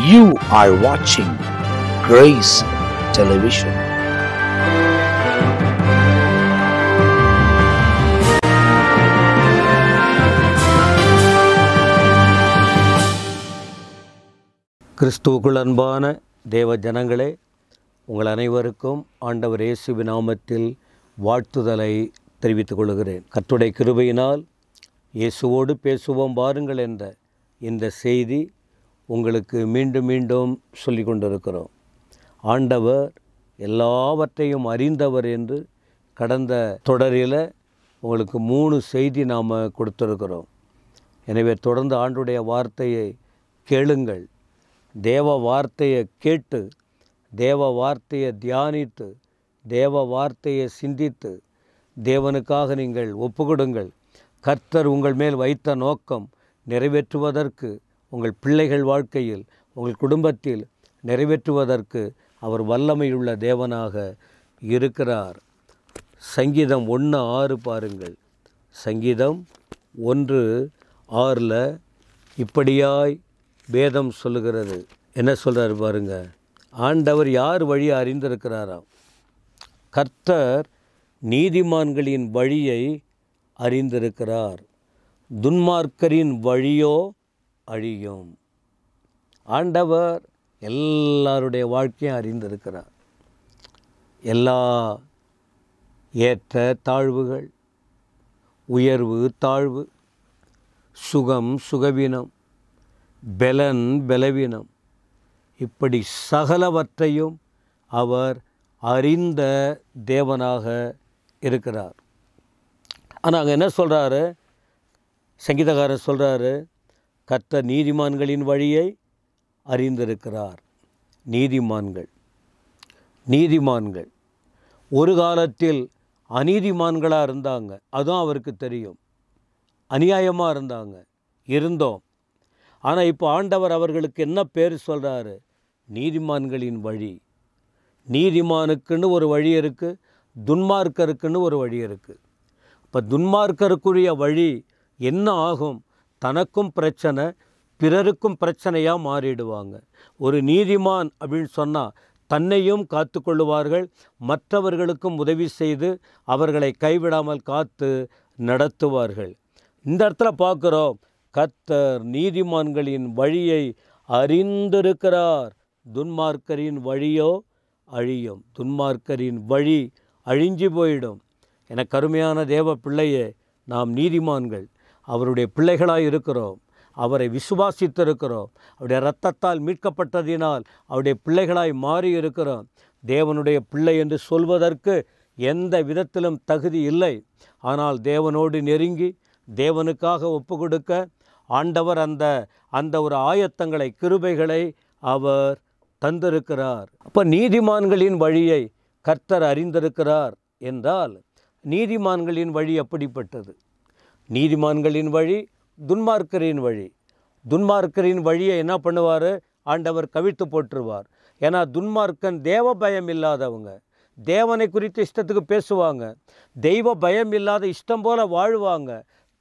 You are watching Grace Television. கிறிஸ்துவுக்குள் அன்பான தேவ ஜனங்களே, உங்கள் அனைவருக்கும் ஆண்டவர் இயேசுவின் நாமத்தில் வாழ்த்துதலை தெரிவித்துக் கொள்கிறேன். கர்த்தருடைய கிருபையினால் இயேசுவோடு பேசுவோம் வாருங்கள் என்ற இந்த செய்தி உங்களுக்கு மீண்டும் மீண்டும் சொல்லி கொண்டிருக்கிறோம். ஆண்டவர் எல்லாவற்றையும் அறிந்தவர் என்று கடந்த தொடரில் உங்களுக்கு 3 செய்தி நாம் கொடுத்துருக்கிறோம். எனவே தொடர்ந்து ஆண்டுடைய வார்த்தையை கேளுங்கள். தேவ வார்த்தையை கேட்டு, தேவ வார்த்தையை தியானித்து, தேவ வார்த்தையை சிந்தித்து, தேவனுக்காக நீங்கள் ஒப்புக்கொடுங்கள். கர்த்தர் உங்கள் மேல் வைத்த நோக்கம் நிறைவேற்றுவதற்கு, உங்கள் பிள்ளைகள் வாழ்க்கையில், உங்கள் குடும்பத்தில் நிறைவேற்றுவதற்கு அவர் வல்லமையுள்ள தேவனாக இருக்கிறார். சங்கீதம் 1:6 பாருங்கள். சங்கீதம் 1:6 இப்படியாய் வேதம் சொல்லுகிறது. என்ன சொல்கிறார் பாருங்க. ஆண்டவர் யார் வழியை அறிந்திருக்கிறாராம்? கர்த்தர் நீதிமான்களின் வழியை அறிந்திருக்கிறார், துன்மார்க்கரின் வழியோ அழியும். ஆண்டவர் எல்லாருடைய வாழ்க்கையும் அறிந்திருக்கிறார். எல்லா ஏற்ற தாழ்வுகள், உயர்வு தாழ்வு, சுகம் சுகவீனம், பலன் பலவீனம், இப்படி சகலவற்றையும் அவர் அறிந்த தேவனாக இருக்கிறார். ஆனால் அங்கே என்ன சொல்கிறாரு? சங்கீதக்காரர் சொல்கிறாரு, கர்த்தர் நீதிமான்களின் வழியை அறிந்திருக்கிறார். நீதிமான்கள் ஒரு காலத்தில் அநீதிமான்களாக இருந்தாங்க, அதுவும் அவருக்கு தெரியும். அநியாயமாக இருந்தோம். ஆனால் இப்போ ஆண்டவர் அவர்களுக்கு என்ன பேர் சொல்கிறாரு? நீதிமான்களின் வழி. நீதிமானுக்குன்னு ஒரு வழி இருக்குது, துன்மார்க்கருக்குன்னு ஒரு வழி இருக்குது. இப்போ துன்மார்க்கருக்குரிய வழி என்ன ஆகும்? தனக்கும் பிரச்சனை, பிறருக்கும் பிரச்சனையாக மாறிடுவாங்க. ஒரு நீதிமான் அப்படின்னு சொன்னால் தன்னையும் காத்து கொள்ளுவார்கள், மற்றவர்களுக்கும் உதவி செய்து அவர்களை கைவிடாமல் காத்து நடத்துவார்கள். இந்த இடத்துல பார்க்குறோம், கர்த்தர் நீதிமான்களின் வழியை அறிந்திருக்கிறார், துன்மார்க்கரின் வழியோ அழியும். துன்மார்க்கரின் வழி அழிஞ்சு போயிடும். என கருமையான தேவ பிள்ளையே, நாம் நீதிமான்கள், அவருடைய பிள்ளைகளாய் இருக்கிறோம். அவரை விசுவாசித்திருக்கிறோம். அவருடைய இரத்தத்தால் மீட்கப்பட்டதினால் அவருடைய பிள்ளைகளாய் மாறி இருக்கிறோம். தேவனுடைய பிள்ளை என்று சொல்வதற்கு எந்த விதத்திலும் தகுதி இல்லை. ஆனால் தேவனோடு நெருங்கி தேவனுக்காக ஒப்பு கொடுக்க ஆண்டவர் அந்த ஒரு ஆயத்தங்களை, கிருபைகளை அவர் தந்திருக்கிறார். அப்போ நீதிமான்களின் வழியை கர்த்தர் அறிந்திருக்கிறார் என்றால், நீதிமான்களின் வழி எப்படிப்பட்டது? நீதிமான்களின் வழி துன்மார்க்கரின் வழி. துன்மார்க்கரின் வழியை என்ன பண்ணுவார்? ஆண்டவர் கவிழ்த்து போட்டுருவார். ஏன்னா துன்மார்க்கன் தேவ பயம் இல்லாதவங்க, தேவனை குறித்து இஷ்டத்துக்கு பேசுவாங்க, தெய்வ பயம் இல்லாத இஷ்டம் போல் வாழ்வாங்க,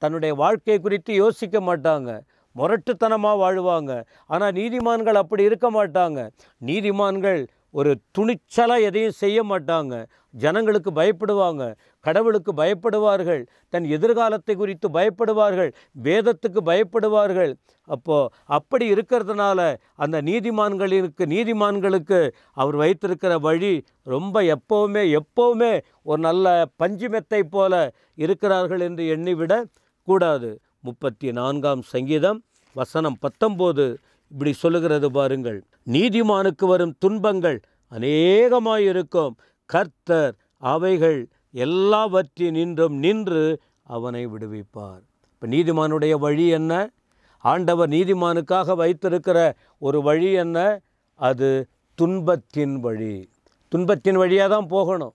தன்னுடைய வாழ்க்கையை குறித்து யோசிக்க மாட்டாங்க, முரட்டுத்தனமாக வாழ்வாங்க. ஆனால் நீதிமான்கள் அப்படி இருக்க மாட்டாங்க. நீதிமான்கள் ஒரு துணிச்சலாக எதையும் செய்ய மாட்டாங்க. ஜனங்களுக்கு பயப்படுவாங்க, கடவுளுக்கு பயப்படுவார்கள், தன் எதிர்காலத்தை குறித்து பயப்படுவார்கள், வேதத்துக்கு பயப்படுவார்கள். அப்படி இருக்கிறதுனால அந்த நீதிமான்களுக்கு அவர் வைத்திருக்கிற வழி ரொம்ப எப்போவுமே ஒரு நல்ல பஞ்சு மெத்தை போல இருக்கிறார்கள் என்று எண்ணிவிட கூடாது. 34ஆம் சங்கீதம் வசனம் 19 இப்படி சொல்லுகிறது பாருங்கள். நீதிமானுக்கு வரும் துன்பங்கள் அநேகமாயிருக்கும், கர்த்தர் அவைகள் எல்லாவற்றினின்றும் நின்று அவனை விடுவிப்பார். இப்போ நீதிமானுடைய வழி என்ன? ஆண்டவர் நீதிமானுக்காக வைத்திருக்கிற ஒரு வழி என்ன? அது துன்பத்தின் வழி. துன்பத்தின் வழியாக தான் போகணும்.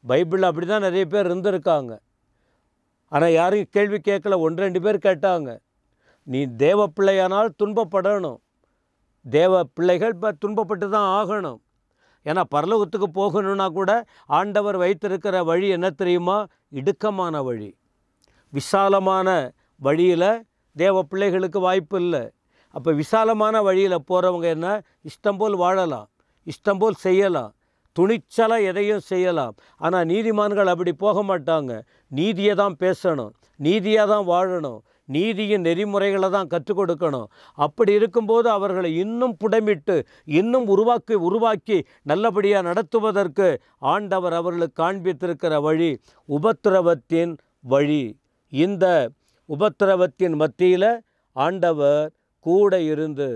பைபிளில் அப்படி தான் நிறைய பேர் இருந்திருக்காங்க. ஆனால் யாரும் கேள்வி கேட்கல. 1-2 பேர் கேட்டாங்க, நீ தேவ பிள்ளையானால் துன்பப்படணும், தேவ பிள்ளைகள் துன்பப்பட்டு தான் ஆகணும். ஏன்னா பரலோகத்துக்கு போகணுன்னா கூட ஆண்டவர் வைத்திருக்கிற வழி என்ன தெரியுமா? இடுக்கமான வழி. விசாலமான வழியில் தேவ பிள்ளைகளுக்கு வாய்ப்பு இல்லை. அப்போ விசாலமான வழியில் போகிறவங்க என்ன, இஷ்டம் போல் வாழலாம், இஷ்டம் போல் செய்யலாம், துணிச்சலாக எதையும் செய்யலாம். ஆனால் நீதிமான்கள் அப்படி போக மாட்டாங்க. நீதியை தான் பேசணும், நீதியாக தான் வாழணும், நீதியின் நெறிமுறைகளை தான் கற்றுக் கொடுக்கணும். அப்படி இருக்கும்போது அவர்களை இன்னும் புடமிட்டு இன்னும் உருவாக்கி நல்லபடியாக நடத்துவதற்கு ஆண்டவர் அவர்களுக்கு காண்பித்திருக்கிற வழி உபத்திரவத்தின் வழி. இந்த உபத்திரவத்தின் மத்தியில் ஆண்டவர் கூட இருந்து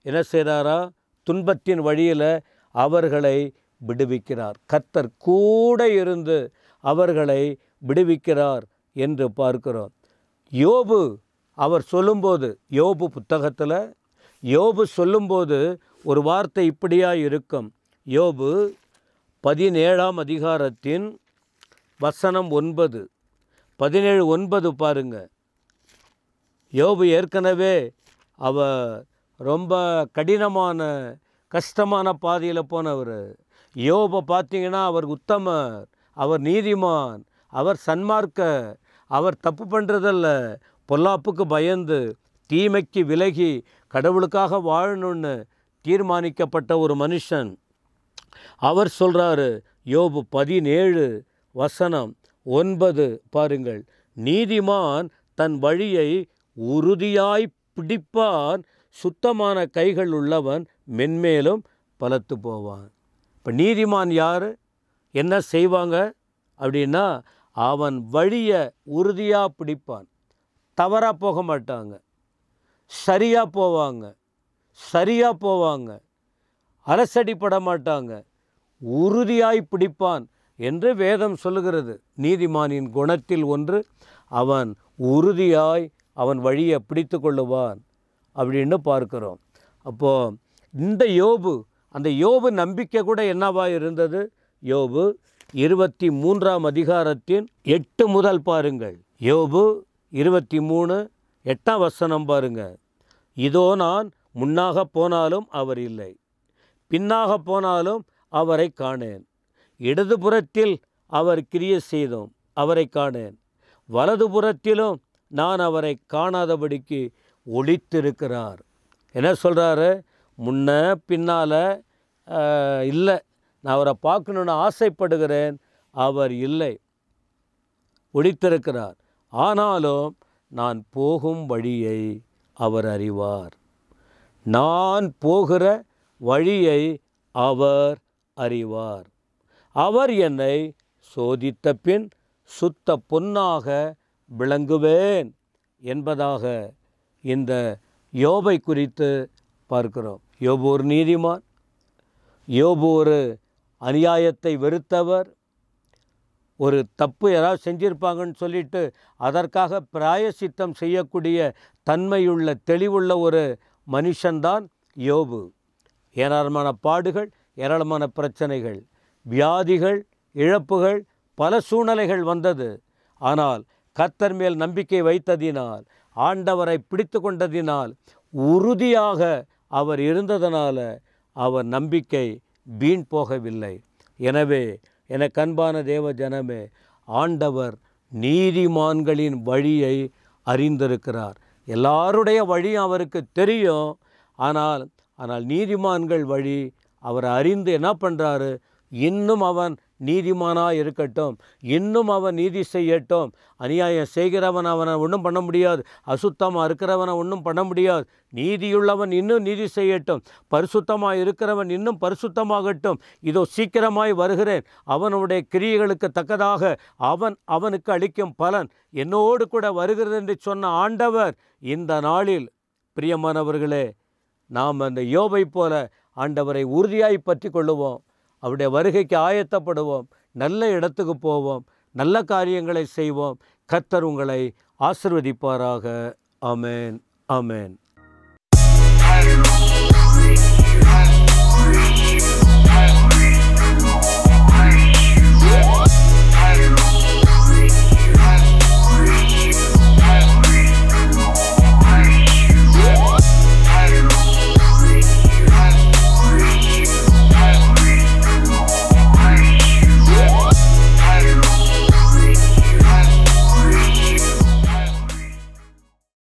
என்ன செய்கிறாரா, துன்பத்தின் வழியில் அவர்களை விடுவிக்கிறார். கர்த்தர் கூட இருந்து அவர்களை விடுவிக்கிறார் என்று பார்க்கிறோம். யோபு அவர் சொல்லும்போது, யோபு புத்தகத்தில் யோபு சொல்லும்போது ஒரு வார்த்தை இப்படியாக இருக்கும். யோபு 17ஆம் அதிகாரத்தின் வசனம் 9, 17:9 பாருங்க. யோபு ஏற்கனவே அவர் ரொம்ப கடினமான கஷ்டமான பாதையில் போனவர். யோபை பார்த்தீங்கன்னா அவர் உத்தமர், அவர் நீதிமான், அவர் சன்மார்க்கர், அவர் தப்பு பண்ணுறதில்ல, பொல்லாப்புக்கு பயந்து தீமைக்கு விலகி கடவுளுக்காக வாழணும்னு தீர்மானிக்கப்பட்ட ஒரு மனுஷன். அவர் சொல்கிறாரு, யோபு 17:9 பாருங்கள். நீதிமான் தன் வழியை உறுதியாய் பிடிப்பான், சுத்தமான கைகள் உள்ளவன் மென்மேலும் பலத்து போவான். இப்போ நீதிமான் யார், என்ன செய்வாங்க அப்படின்னா, அவன் வழியை உறுதியாக பிடிப்பான், தவறாக போக மாட்டாங்க, சரியாக போவாங்க, அலசடிப்பட மாட்டாங்க, உறுதியாய் பிடிப்பான் என்று வேதம் சொல்லுகிறது. நீதிமானின் குணத்தில் ஒன்று, அவன் உறுதியாய் அவன் வழியை பிடித்து கொள்ளுவான் அப்படின்னு பார்க்கிறோம். அப்போது இந்த யோபு, அந்த யோபு நம்பிக்கை கூட என்னவா இருந்தது. யோபு 23ஆம் அதிகாரத்தின் 8 முதல் பாருங்கள். யோபு 23:8 வசனம் பாருங்கள். இதோ நான் முன்னாக போனாலும் அவர் இல்லை, பின்னாக போனாலும் அவரை காணேன், இடதுபுறத்தில் அவர் கிரியை செய்தோம் அவரை காணேன், வலதுபுறத்திலும் நான் அவரை காணாதபடிக்கு ஒளித்திருக்கிறார். என்ன சொல்கிறாரு, முன்ன பின்னால் இல்லை, நான் அவரை பார்க்கணுன்னு ஆசைப்படுகிறேன், அவர் இல்லை, ஒளித்திருக்கிறார். ஆனாலும் நான் போகும் வழியை அவர் அறிவார், நான் போகிற வழியை அவர் அறிவார். அவர் என்னை சோதித்த பின் சுத்த பொன்னாக விளங்குவேன் என்பதாக இந்த யோபை குறித்து பார்க்கிறோம். யோபு ஒரு நீதிமான், யோபு ஒரு அநியாயத்தை வெறுத்தவர், ஒரு தப்பு யாராவது செஞ்சிருப்பாங்கன்னு சொல்லிட்டு அதற்காக பிராயசித்தம் செய்யக்கூடிய தன்மையுள்ள தெளிவுள்ள ஒரு மனுஷன்தான் யோபு. ஏராளமான பாடுகள், ஏராளமான பிரச்சனைகள், வியாதிகள், இழப்புகள், பல சூழ்நிலைகள் வந்தது. ஆனால் கர்த்தர் மேல் நம்பிக்கை வைத்ததினால், ஆண்டவரை பிடித்து கொண்டதினால், உறுதியாக அவர் இருந்ததனால அவர் நம்பிக்கை வீண் போகவில்லை. எனவே எனக்கு அன்பான தேவ ஜனமே, ஆண்டவர் நீதிமான்களின் வழியை அறிந்திருக்கிறார். எல்லாருடைய வழியும் அவருக்கு தெரியும். ஆனால் நீதிமான்கள் வழி அவர் அறிந்து என்ன பண்ணுறாரு, இன்னும் அவன் நீதிமானாக இருக்கட்டும், இன்னும் அவன் நீதி செய்யட்டும். அநியாயம் செய்கிறவன் அவனை ஒன்றும் பண்ண முடியாது, அசுத்தமாக இருக்கிறவனை ஒன்றும் பண்ண முடியாது. நீதியுள்ளவன் இன்னும் நீதி செய்யட்டும், பரிசுத்தமாக இருக்கிறவன் இன்னும் பரிசுத்தமாகட்டும். இதோ சீக்கிரமாய் வருகிறேன், அவனுடைய கிரியைகளுக்கு தக்கதாக அவனுக்கு அளிக்கும் பலன் என்னோடு கூட வருகிறது என்று சொன்ன ஆண்டவர் இந்த நாளில், பிரியமானவர்களே, நாம் அந்த யோபை போல ஆண்டவரை உறுதியாய் பற்றி கொள்ளுவோம், அவருடைய வருகைக்கு ஆயத்தப்படுவோம், நல்ல இடத்துக்கு போவோம், நல்ல காரியங்களை செய்வோம். கர்த்தர் உங்களை ஆசீர்வதிப்பாராக. ஆமென், ஆமென்.